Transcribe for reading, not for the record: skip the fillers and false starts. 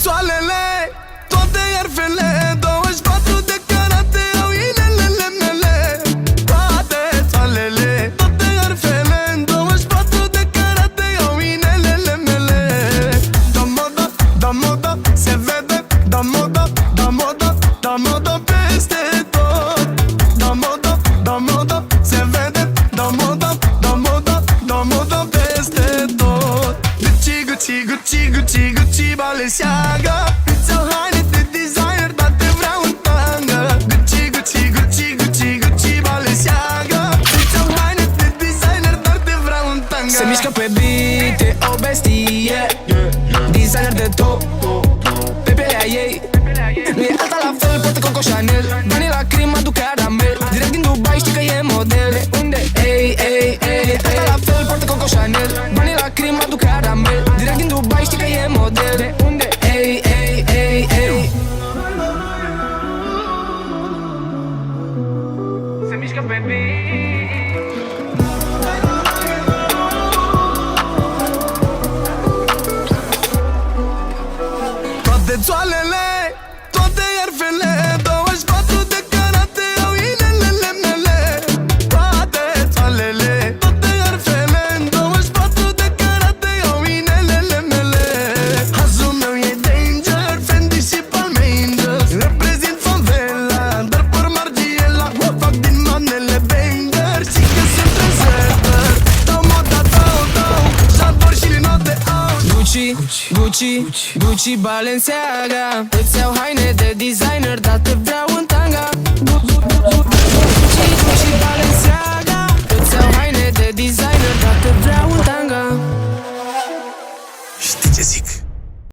țoalele, toate iarfele, 24 de carate au inelele mele. Toate țoalele, toate iarfele, 24 de carate au inelele mele. Da moda, da moda, se vede, da moda, da moda, da moda peste tot. Da moda, da moda, se vede, da moda, da moda, da moda peste tot. Gucci, Gucci, Gucci, Gucci, Gucci, Balenciaga, îți-au haine de designer, dar te vreau în tanga. Gucci, Gucci, Gucci, Gucci, Gucci, Balenciaga, îți-au haine de designer, dar te vreau în tanga. Se mișcă pe beat, e o bestie, designer de top, pe pielea ei. Nu e alta la fel, poate Coco Chanel, banii la crima duc caramel, direct din Dubai știi că e model. De unde? Ei, ei, ei, alta la fel, poate Coco Chanel, banii la crima duc caramel, direct din Dubai știi că e model. De unde? Ei, ei, ei, ei. Se mișcă pe beat. Toate țoalele, toate iarfele, 24 de carate au inelele mele. Toate țoalele, toate iarfele, 24 de carate au inelele mele. Hazul meu e danger, Fendi și Palmeinder, reprezint favela, dar por Margiela, fac din manele banger și că sunt trendsetter. Dau moda, dau, și-ador și note au. Gucci, Gucci, Gucci, Balenciaga, îți iau haine de designer, dar te vreau